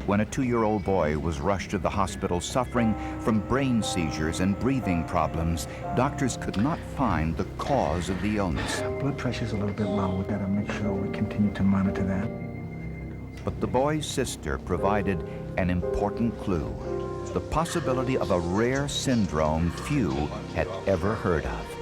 when a 2-year-old boy was rushed to the hospital suffering from brain seizures and breathing problems. Doctors could not find the cause of the illness. Blood pressure's a little bit low. We've got to make sure we continue to monitor that. But the boy's sister provided an important clue: the possibility of a rare syndrome few had ever heard of.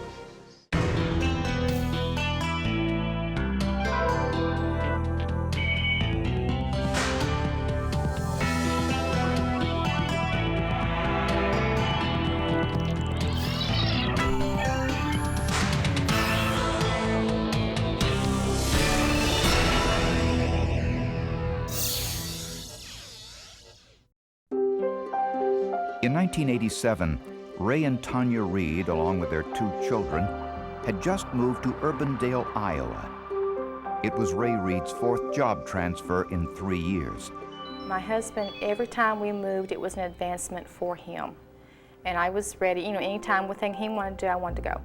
In 1987, Ray and Tanya Reed, along with their 2 children, had just moved to Urbandale, Iowa. It was Ray Reed's 4th job transfer in 3 years. My husband, every time we moved, it was an advancement for him. And I was ready, anytime one thing he wanted to do, I wanted to go.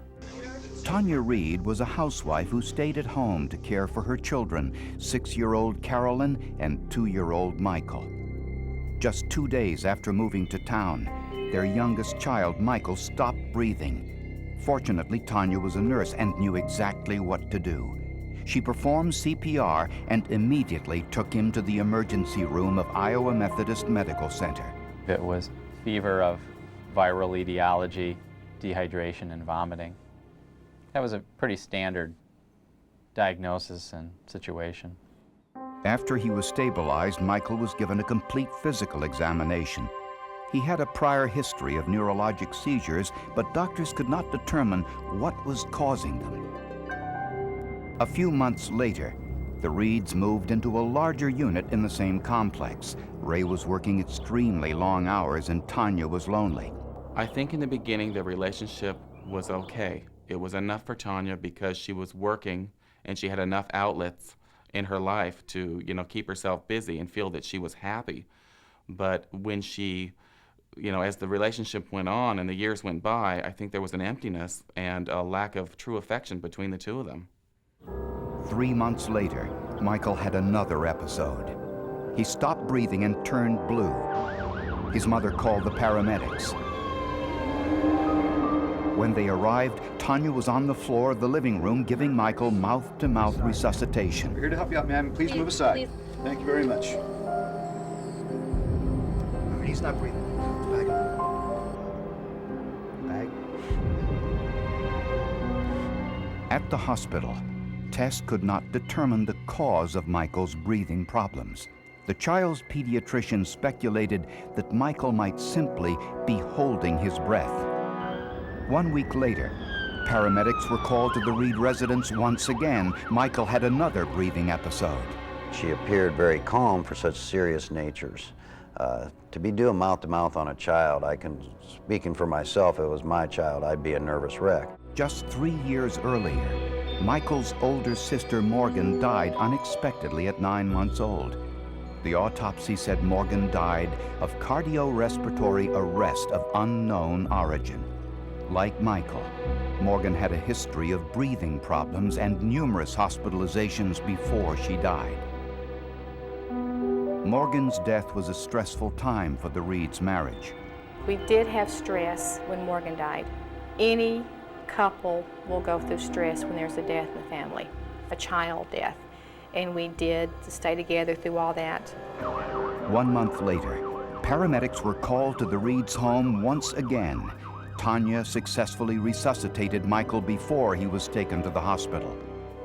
Tanya Reed was a housewife who stayed at home to care for her children, 6-year-old Carolyn and 2-year-old Michael. Just 2 days after moving to town, their youngest child, Michael, stopped breathing. Fortunately, Tanya was a nurse and knew exactly what to do. She performed CPR and immediately took him to the emergency room of Iowa Methodist Medical Center. It was fever of viral etiology, dehydration, and vomiting. That was a pretty standard diagnosis and situation. After he was stabilized, Michael was given a complete physical examination. He had a prior history of neurologic seizures, but doctors could not determine what was causing them. A few months later, the Reeds moved into a larger unit in the same complex. Ray was working extremely long hours and Tanya was lonely. I think in the beginning the relationship was okay. It was enough for Tanya because she was working and she had enough outlets in her life to, keep herself busy and feel that she was happy. But when she, as the relationship went on and the years went by, I think there was an emptiness and a lack of true affection between the 2 of them. 3 months later, Michael had another episode. He stopped breathing and turned blue. His mother called the paramedics. When they arrived, Tanya was on the floor of the living room giving Michael mouth-to-mouth resuscitation. We're here to help you out, ma'am. Please move aside. Thank you very much. He's not breathing. Bag. Bag. At the hospital, tests could not determine the cause of Michael's breathing problems. The child's pediatrician speculated that Michael might simply be holding his breath. 1 week later, paramedics were called to the Reed residence once again. Michael had another breathing episode. She appeared very calm for such serious natures. To be doing mouth-to-mouth on a child, speaking for myself, if it was my child, I'd be a nervous wreck. Just 3 years earlier, Michael's older sister Morgan died unexpectedly at 9 months old. The autopsy said Morgan died of cardiorespiratory arrest of unknown origin. Like Michael, Morgan had a history of breathing problems and numerous hospitalizations before she died. Morgan's death was a stressful time for the Reeds' marriage. We did have stress when Morgan died. Any couple will go through stress when there's a death in the family, a child death. And we did stay together through all that. 1 month later, paramedics were called to the Reeds' home once again. Tanya successfully resuscitated Michael before he was taken to the hospital.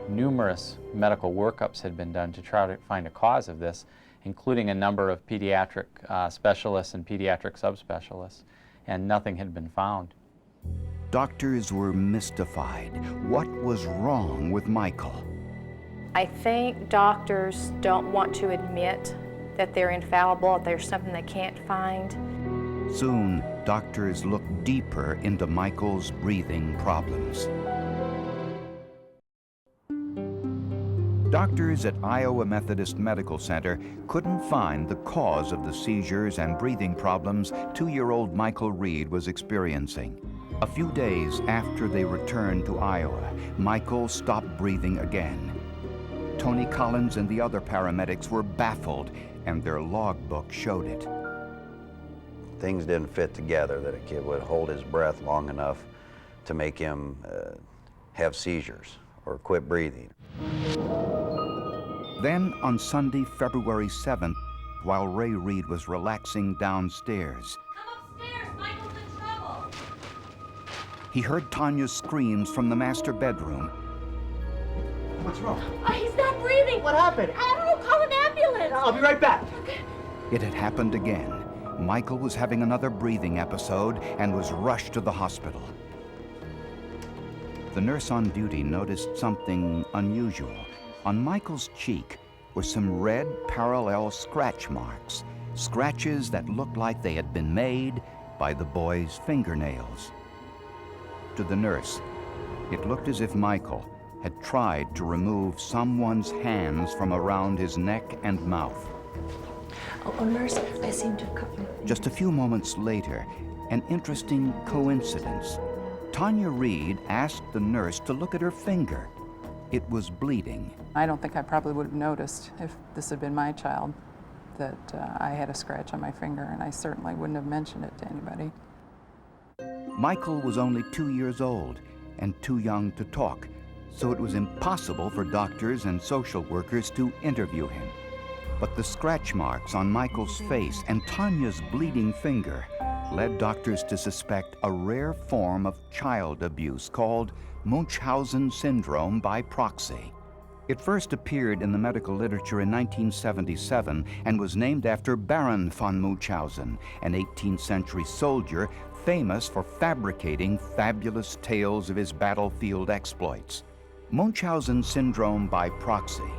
Numerous medical workups had been done to try to find a cause of this, including a number of pediatric specialists and pediatric subspecialists, and nothing had been found. Doctors were mystified. What was wrong with Michael? I think doctors don't want to admit that they're infallible, if there's something they can't find. Soon, doctors looked deeper into Michael's breathing problems. Doctors at Iowa Methodist Medical Center couldn't find the cause of the seizures and breathing problems 2-year-old Michael Reed was experiencing. A few days after they returned to Iowa, Michael stopped breathing again. Tony Collins and the other paramedics were baffled, and their logbook showed it. Things didn't fit together, that a kid would hold his breath long enough to make him have seizures or quit breathing. Then, on Sunday, February 7th, while Ray Reed was relaxing downstairs, Come upstairs, Michael's in trouble. he heard Tanya's screams from the master bedroom. What's wrong? He's not breathing. What happened? I don't know, call an ambulance. I'll be right back. It had happened again. Michael was having another breathing episode and was rushed to the hospital. The nurse on duty noticed something unusual. On Michael's cheek were some red parallel scratch marks, scratches that looked like they had been made by the boy's fingernails. To the nurse, it looked as if Michael had tried to remove someone's hands from around his neck and mouth. Oh, nurse, I seem to have cut my finger. Just a few moments later, an interesting coincidence. Tanya Reed asked the nurse to look at her finger. It was bleeding. I don't think I probably would have noticed if this had been my child that I had a scratch on my finger, and I certainly wouldn't have mentioned it to anybody. Michael was only 2 years old and too young to talk, so it was impossible for doctors and social workers to interview him. But the scratch marks on Michael's face and Tanya's bleeding finger led doctors to suspect a rare form of child abuse called Munchausen syndrome by proxy. It first appeared in the medical literature in 1977 and was named after Baron von Munchausen, an 18th century soldier famous for fabricating fabulous tales of his battlefield exploits. Munchausen syndrome by proxy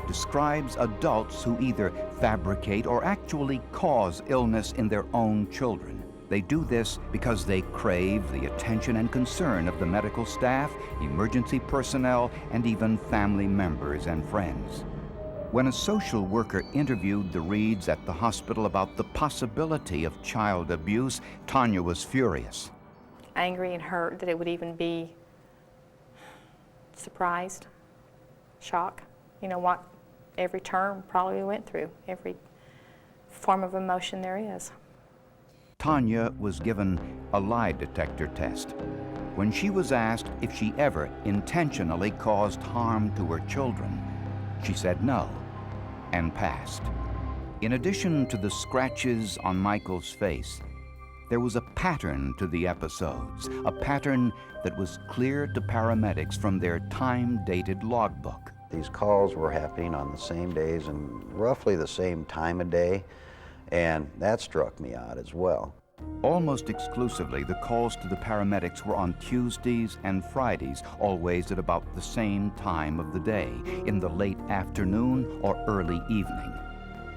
describes adults who either fabricate or actually cause illness in their own children. They do this because they crave the attention and concern of the medical staff, emergency personnel, and even family members and friends. When a social worker interviewed the Reeds at the hospital about the possibility of child abuse, Tanya was furious. Angry and hurt that it would even be surprised, shock. You know what every term probably we went through, every form of emotion there is. Tanya was given a lie detector test. When she was asked if she ever intentionally caused harm to her children, she said no and passed. In addition to the scratches on Michael's face, there was a pattern to the episodes, a pattern that was clear to paramedics from their time-dated logbook. These calls were happening on the same days and roughly the same time of day, and that struck me odd as well. Almost exclusively, the calls to the paramedics were on Tuesdays and Fridays, always at about the same time of the day, in the late afternoon or early evening.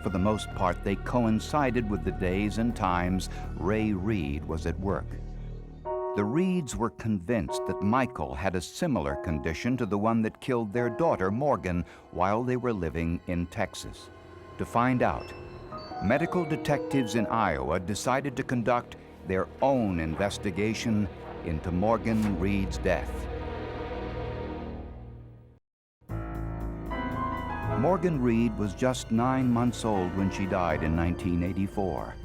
For the most part, they coincided with the days and times Ray Reed was at work. The Reeds were convinced that Michael had a similar condition to the one that killed their daughter, Morgan, while they were living in Texas. To find out, medical detectives in Iowa decided to conduct their own investigation into Morgan Reed's death. Morgan Reed was just 9 months old when she died in 1984.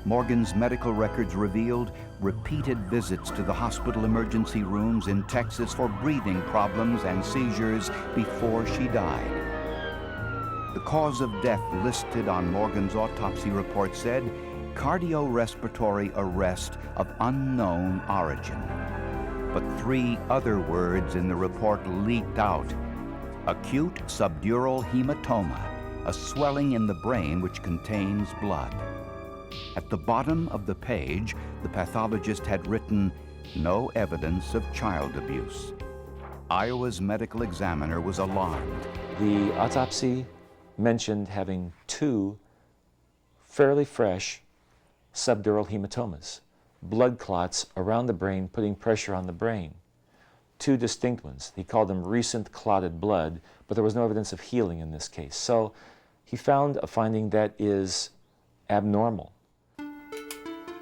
Morgan's medical records revealed repeated visits to the hospital emergency rooms in Texas for breathing problems and seizures before she died. The cause of death listed on Morgan's autopsy report said cardiorespiratory arrest of unknown origin. But 3 other words in the report leaked out: acute subdural hematoma, a swelling in the brain which contains blood. At the bottom of the page, the pathologist had written, "No evidence of child abuse." Iowa's medical examiner was alarmed. The autopsy mentioned having 2 fairly fresh subdural hematomas, blood clots around the brain putting pressure on the brain. 2 distinct ones. He called them recent clotted blood, but there was no evidence of healing in this case. So he found a finding that is abnormal.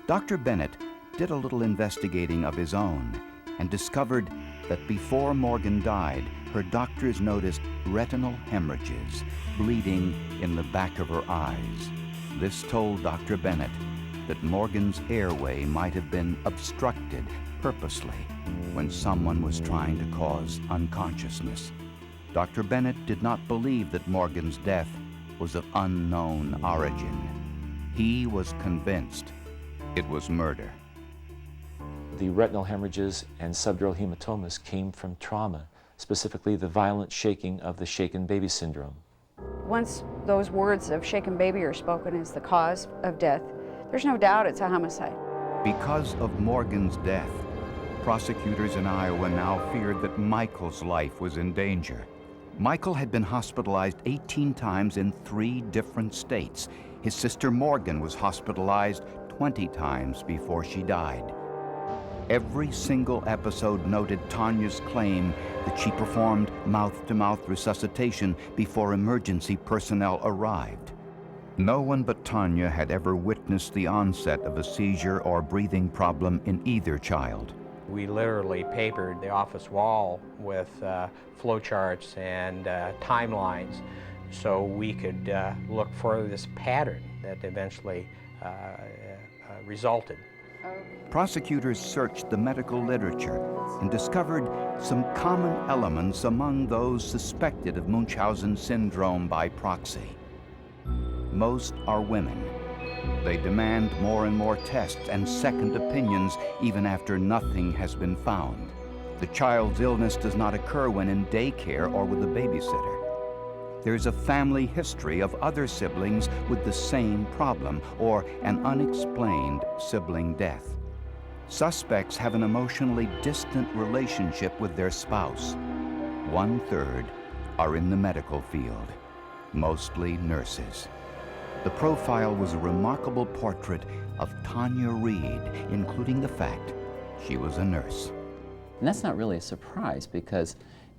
Dr. Bennett did a little investigating of his own and discovered that before Morgan died, her doctors noticed retinal hemorrhages, bleeding in the back of her eyes. This told Dr. Bennett that Morgan's airway might have been obstructed purposely when someone was trying to cause unconsciousness. Dr. Bennett did not believe that Morgan's death was of unknown origin. He was convinced it was murder. The retinal hemorrhages and subdural hematomas came from trauma, specifically the violent shaking of the shaken baby syndrome. Once those words of shaken baby are spoken as the cause of death, there's no doubt it's a homicide. Because of Morgan's death, prosecutors in Iowa now feared that Michael's life was in danger. Michael had been hospitalized 18 times in 3 different states. His sister Morgan was hospitalized 20 times before she died. Every single episode noted Tanya's claim that she performed mouth-to-mouth resuscitation before emergency personnel arrived. No one but Tanya had ever witnessed the onset of a seizure or breathing problem in either child. We literally papered the office wall with flowcharts and timelines so we could look for this pattern that eventually resulted. Prosecutors searched the medical literature and discovered some common elements among those suspected of Munchausen syndrome by proxy. Most are women. They demand more and more tests and second opinions even after nothing has been found. The child's illness does not occur when in daycare or with a babysitter. There's a family history of other siblings with the same problem or an unexplained sibling death. Suspects have an emotionally distant relationship with their spouse. 1/3 are in the medical field, mostly nurses. The profile was a remarkable portrait of Tanya Reed, including the fact she was a nurse. And that's not really a surprise, because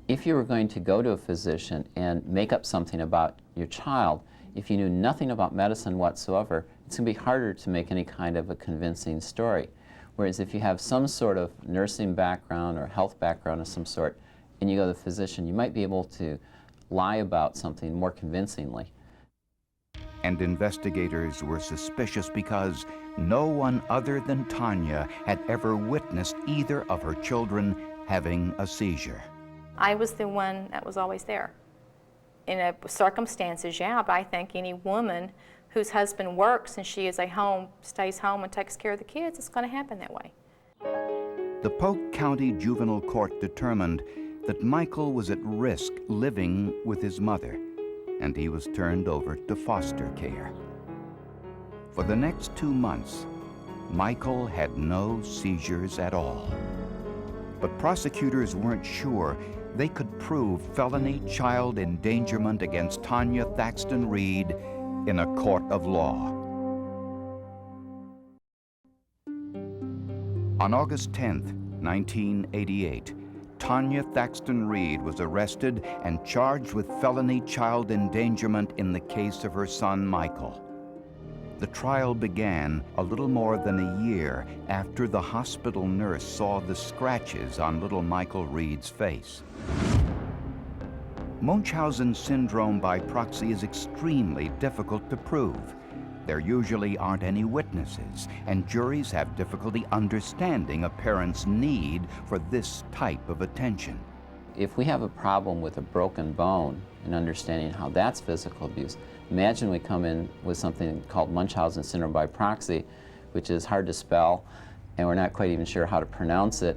if you were going to go to a physician and make up something about your child, if you knew nothing about medicine whatsoever, it's going to be harder to make any kind of a convincing story. Whereas if you have some sort of nursing background or health background of some sort, and you go to the physician, you might be able to lie about something more convincingly. And investigators were suspicious because no one other than Tanya had ever witnessed either of her children having a seizure. I was the one that was always there. In circumstances, yeah, but I think any woman whose husband works and she is stays home and takes care of the kids, it's going to happen that way. The Polk County Juvenile Court determined that Michael was at risk living with his mother, and he was turned over to foster care. For the next 2 months, Michael had no seizures at all. But prosecutors weren't sure they could prove felony child endangerment against Tanya Thaxton Reed in a court of law. On August 10th, 1988, Tanya Thaxton Reed was arrested and charged with felony child endangerment in the case of her son, Michael. The trial began a little more than a year after the hospital nurse saw the scratches on little Michael Reed's face. Munchausen syndrome by proxy is extremely difficult to prove. There usually aren't any witnesses, and juries have difficulty understanding a parent's need for this type of attention. If we have a problem with a broken bone and understanding how that's physical abuse, imagine we come in with something called Munchausen syndrome by proxy, which is hard to spell, and we're not quite even sure how to pronounce it.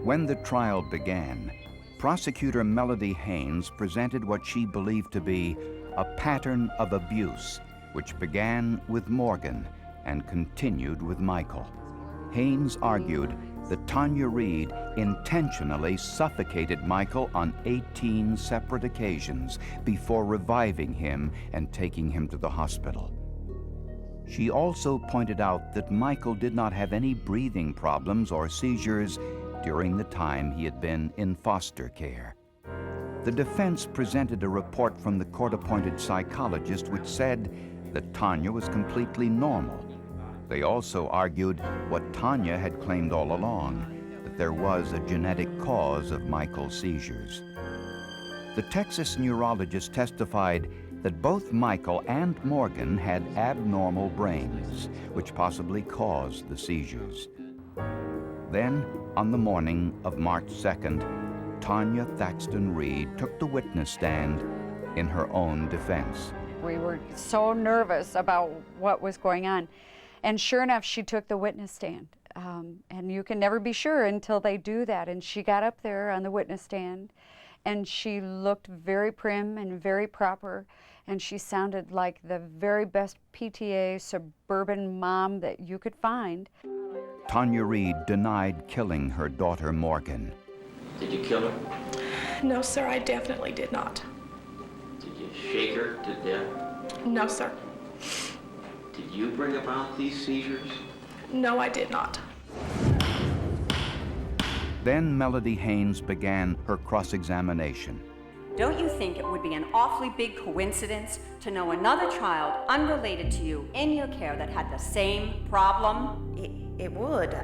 When the trial began, prosecutor Melody Haynes presented what she believed to be a pattern of abuse, which began with Morgan and continued with Michael. Haynes argued that Tanya Reed intentionally suffocated Michael on 18 separate occasions before reviving him and taking him to the hospital. She also pointed out that Michael did not have any breathing problems or seizures during the time he had been in foster care. The defense presented a report from the court-appointed psychologist which said that Tanya was completely normal. They also argued what Tanya had claimed all along, that there was a genetic cause of Michael's seizures. The Texas neurologist testified that both Michael and Morgan had abnormal brains, which possibly caused the seizures. Then, on the morning of March 2nd, Tanya Thaxton Reed took the witness stand in her own defense. We were so nervous about what was going on. And sure enough, she took the witness stand. And you can never be sure until they do that. And she got up there on the witness stand, and she looked very prim and very proper, and she sounded like the very best PTA suburban mom that you could find. Tanya Reed denied killing her daughter Morgan. Did you kill her? No, sir, I definitely did not. Did you shake her to death? No, sir. Did you bring about these seizures? No, I did not. Then Melody Haynes began her cross-examination. Don't you think it would be an awfully big coincidence to know another child unrelated to you in your care that had the same problem? It would.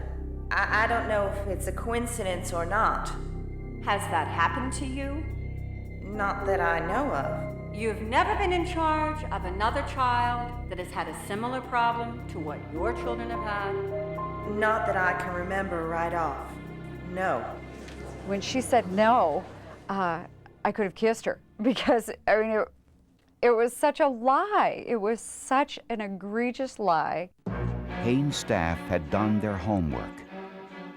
I don't know if it's a coincidence or not. Has that happened to you? Not that I know of. You've never been in charge of another child that has had a similar problem to what your children have had? Not that I can remember right off. No. When she said no, I could have kissed her, because, I mean, it was such a lie. It was such an egregious lie. Haynes' staff had done their homework.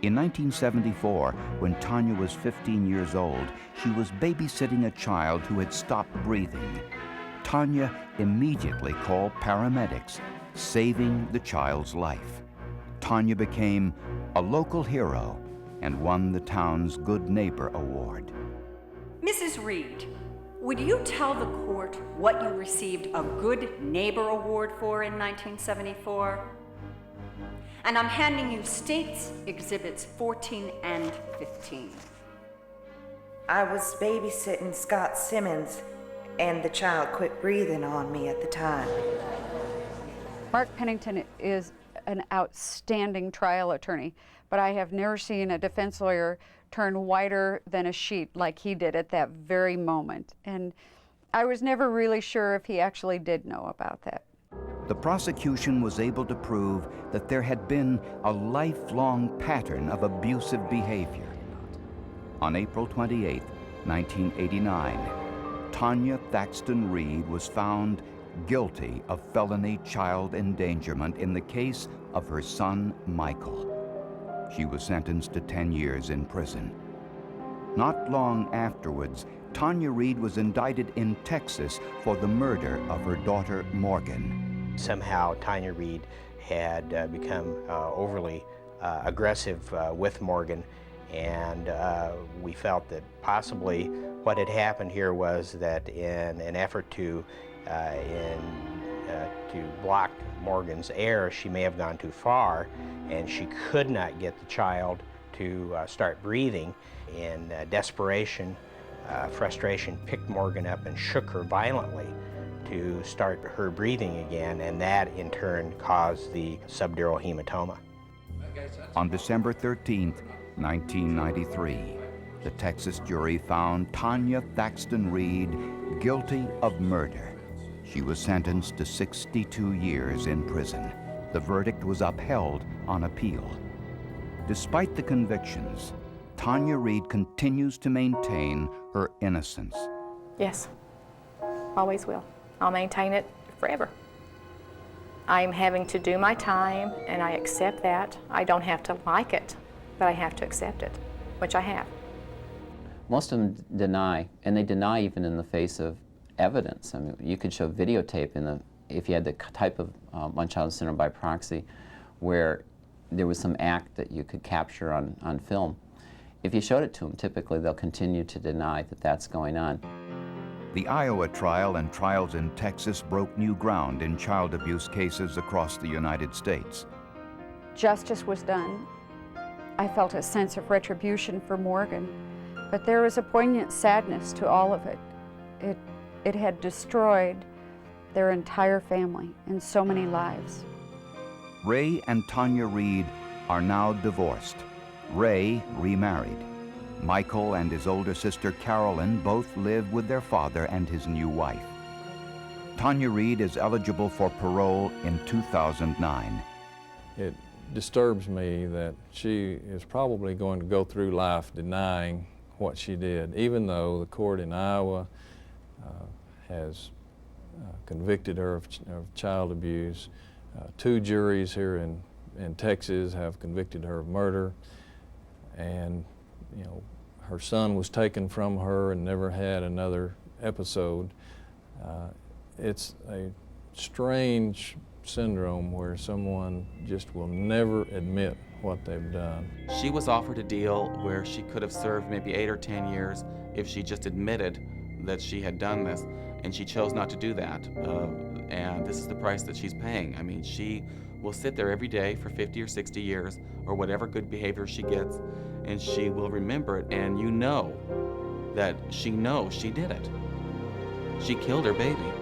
In 1974, when Tanya was 15 years old, she was babysitting a child who had stopped breathing. Tanya immediately called paramedics, saving the child's life. Tanya became a local hero and won the town's Good Neighbor Award. Mrs. Reed, would you tell the court what you received a Good Neighbor Award for in 1974? And I'm handing you States Exhibits 14 and 15. I was babysitting Scott Simmons, and the child quit breathing on me at the time. Mark Pennington is an outstanding trial attorney, but I have never seen a defense lawyer turn whiter than a sheet like he did at that very moment. And I was never really sure if he actually did know about that. The prosecution was able to prove that there had been a lifelong pattern of abusive behavior. On April 28, 1989, Tanya Thaxton Reed was found guilty of felony child endangerment in the case of her son, Michael. She was sentenced to 10 years in prison. Not long afterwards, Tanya Reed was indicted in Texas for the murder of her daughter, Morgan. Somehow, Tanya Reed had become overly aggressive with Morgan, and we felt that possibly what had happened here was that in an effort to block Morgan's air, she may have gone too far, and she could not get the child to start breathing. In desperation, frustration, picked Morgan up and shook her violently to start her breathing again, and that in turn caused the subdural hematoma. On December 13, 1993, the Texas jury found Tanya Thaxton Reed guilty of murder. She was sentenced to 62 years in prison. The verdict was upheld on appeal. Despite the convictions, Tanya Reed continues to maintain her innocence. Yes, always will. I'll maintain it forever. I'm having to do my time, and I accept that. I don't have to like it, but I have to accept it, which I have. Most of them deny, and they deny even in the face of evidence. I mean, you could show videotape if you had the type of Munchausen syndrome by proxy, where there was some act that you could capture on film. If you showed it to them, typically they'll continue to deny that that's going on. The Iowa trial and trials in Texas broke new ground in child abuse cases across the United States. Justice was done. I felt a sense of retribution for Morgan, but there was a poignant sadness to all of it. It had destroyed their entire family and so many lives. Ray and Tanya Reed are now divorced, Ray remarried. Michael and his older sister Carolyn both live with their father and his new wife. Tanya Reed is eligible for parole in 2009. It disturbs me that she is probably going to go through life denying what she did, even though the court in Iowa has convicted her of child abuse. 2 juries here in Texas have convicted her of murder, and you know, her son was taken from her and never had another episode. It's a strange syndrome where someone just will never admit what they've done. She was offered a deal where she could have served maybe 8 or 10 years if she just admitted that she had done this, and she chose not to do that. And this is the price that she's paying. I mean, she will sit there every day for 50 or 60 years, or whatever good behavior she gets, and she will remember it, and you know that she knows she did it. She killed her baby.